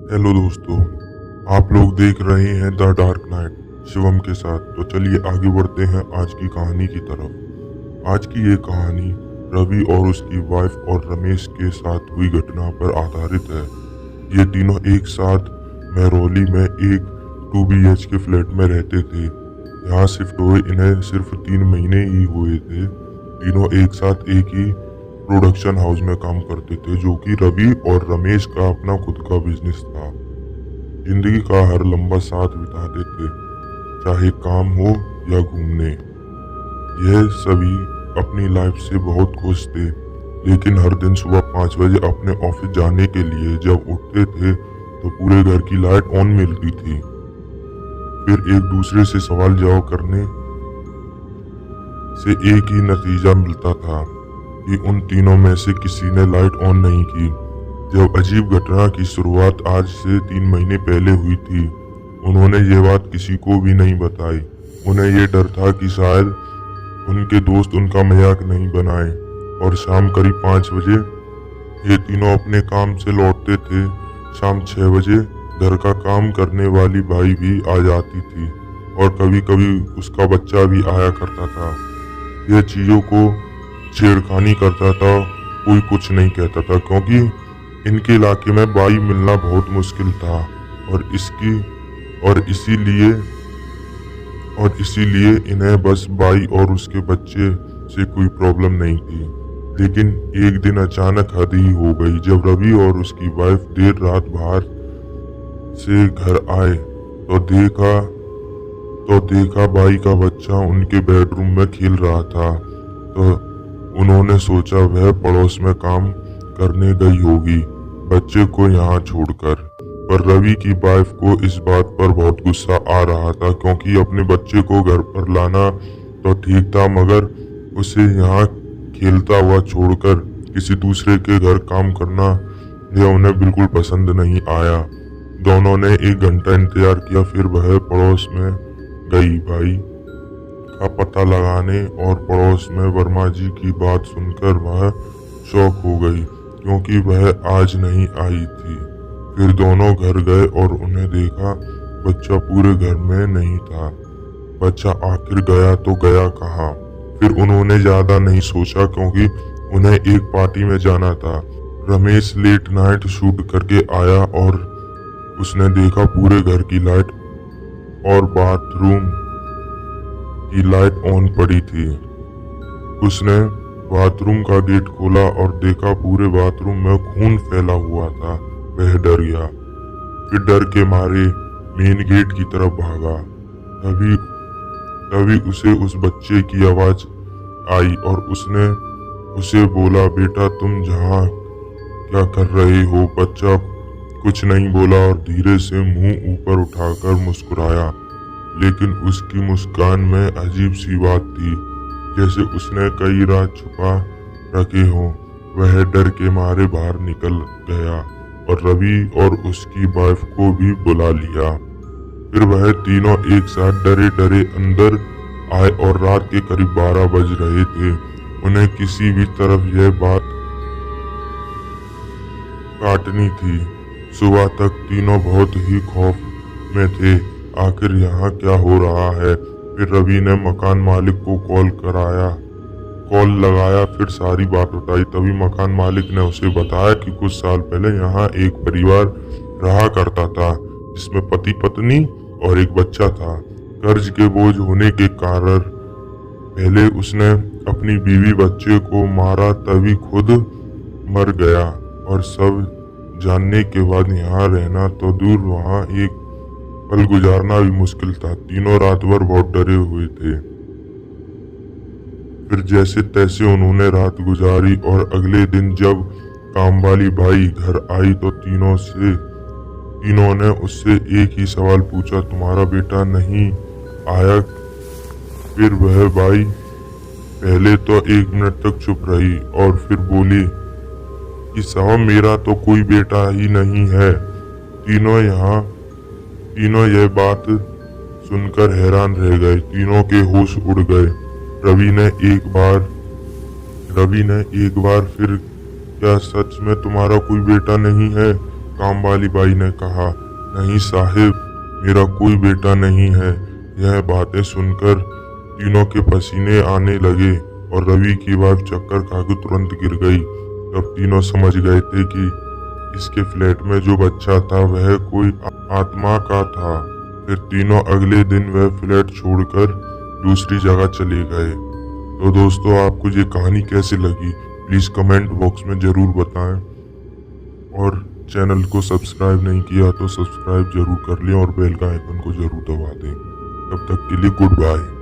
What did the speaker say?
Hello दोस्तों, आप लोग देख रहे हैं द डार्क नाइट शिवम के साथ। तो चलिए आगे बढ़ते हैं आज की कहानी की तरफ। आज की ये कहानी रवि और उसकी वाइफ और रमेश के साथ हुई घटना पर आधारित है। ये तीनों एक साथ महरौली में एक 2 BHK फ्लैट में रहते थे। यहाँ शिफ्ट हुए इन्हें सिर्फ 3 महीने ही हुए थे। तीनों एक साथ एक ही प्रोडक्शन हाउस में काम करते थे, जो कि रवि और रमेश का अपना खुद का बिजनेस था। जिंदगी का हर लम्बा साथ बिताते थे, चाहे काम हो या घूमने। यह सभी अपनी लाइफ से बहुत खुश थे, लेकिन हर दिन सुबह 5 बजे अपने ऑफिस जाने के लिए जब उठते थे तो पूरे घर की लाइट ऑन मिलती थी। फिर एक दूसरे से सवाल जवाब करने से एक ही नतीजा मिलता था कि उन तीनों में से किसी ने लाइट ऑन नहीं की। जब अजीब घटना की शुरुआत आज से 3 महीने पहले हुई थी, उन्होंने ये बात किसी को भी नहीं बताई। उन्हें ये डर था कि शायद उनके दोस्त उनका मजाक नहीं बनाए। और शाम करीब 5 बजे ये तीनों अपने काम से लौटते थे। शाम 6 बजे घर का काम करने वाली भाई भी आ जाती थी और कभी कभी उसका बच्चा भी आया करता था। यह चीज़ों को छेड़खानी करता था, कोई कुछ नहीं कहता था, क्योंकि इनके इलाके में बाई मिलना बहुत मुश्किल था और इसीलिए इन्हें बस बाई और उसके बच्चे से कोई प्रॉब्लम नहीं थी। लेकिन एक दिन अचानक हद ही हो गई। जब रवि और उसकी वाइफ देर रात बाहर से घर आए तो देखा बाई का बच्चा उनके बेडरूम में खेल रहा था। तो उन्होंने सोचा वह पड़ोस में काम करने गई होगी बच्चे को यहाँ छोड़कर। पर रवि की वाइफ को इस बात पर बहुत गुस्सा आ रहा था, क्योंकि अपने बच्चे को घर पर लाना तो ठीक था, मगर उसे यहाँ खेलता हुआ छोड़कर किसी दूसरे के घर काम करना यह उन्हें बिल्कुल पसंद नहीं आया। दोनों ने 1 घंटा इंतजार किया, फिर वह पड़ोस में गई भाई का पता लगाने। और पड़ोस में वर्मा जी की बात सुनकर वह शॉक हो गई, क्योंकि वह आज नहीं आई थी। फिर दोनों घर गए और उन्हें देखा बच्चा पूरे घर में नहीं था। बच्चा आखिर गया तो गया कहाँ? फिर उन्होंने ज्यादा नहीं सोचा, क्योंकि उन्हें एक पार्टी में जाना था। रमेश लेट नाइट शूट करके आया और उसने देखा पूरे घर की लाइट और बाथरूम की लाइट ऑन पड़ी थी। उसने बाथरूम का गेट खोला और देखा पूरे बाथरूम में खून फैला हुआ था। वह डर गया, फिर डर के मारे मेन गेट की तरफ भागा। तभी उसे उस बच्चे की आवाज आई और उसने उसे बोला, बेटा तुम जहाँ क्या कर रहे हो? बच्चा कुछ नहीं बोला और धीरे से मुंह ऊपर उठाकर मुस्कुराया, लेकिन उसकी मुस्कान में अजीब सी बात थी, जैसे उसने कई राज छुपा रखे हों। वह डर के मारे बाहर निकल गया और रवि और उसकी वाइफ को भी बुला लिया। फिर वह तीनों एक साथ डरे डरे अंदर आए और रात के करीब 12 बज रहे थे। उन्हें किसी भी तरफ यह बात काटनी थी। सुबह तक तीनों बहुत ही खौफ में थे, आखिर यहाँ क्या हो रहा है। फिर रवि ने मकान मालिक को कॉल लगाया, फिर सारी बात बताई। तभी मकान मालिक ने उसे बताया कि कुछ साल पहले यहाँ एक परिवार रहा करता था, जिसमें पति पत्नी और एक बच्चा था। कर्ज के बोझ होने के कारण पहले उसने अपनी बीवी बच्चे को मारा, तभी खुद मर गया और सब जानने के बाद यहाँ रहना तो दूर, वहाँ एक पल गुजारना भी मुश्किल था। तीनों रात भर बहुत डरे हुए थे। फिर जैसे तैसे उन्होंने रात गुजारी और अगले दिन जब काम वाली भाई घर आई तो तीनों ने उससे एक ही सवाल पूछा, तुम्हारा बेटा नहीं आया? फिर वह भाई पहले तो 1 मिनट तक चुप रही और फिर बोली कि साहब मेरा तो कोई बेटा ही नहीं है। तीनों यह बात सुनकर हैरान रह गए। तीनों के होश उड़ गए। रवि ने एक बार फिर, क्या सच में तुम्हारा कोई बेटा नहीं है? काम वाली बाई ने कहा, नहीं साहिब, मेरा कोई बेटा नहीं है। यह बातें सुनकर तीनों के पसीने आने लगे और रवि की वाइफ चक्कर खाकर तुरंत गिर गई। तब तीनों समझ गए थे कि इसके फ्लैट में जो बच्चा था वह कोई आत्मा का था। फिर तीनों अगले दिन वह फ्लैट छोड़कर दूसरी जगह चले गए। तो दोस्तों, आपको ये कहानी कैसी लगी प्लीज़ कमेंट बॉक्स में ज़रूर बताएं, और चैनल को सब्सक्राइब नहीं किया तो सब्सक्राइब जरूर कर लें और बेल का आइकन को जरूर दबा दें। तब तक के लिए गुड बाय।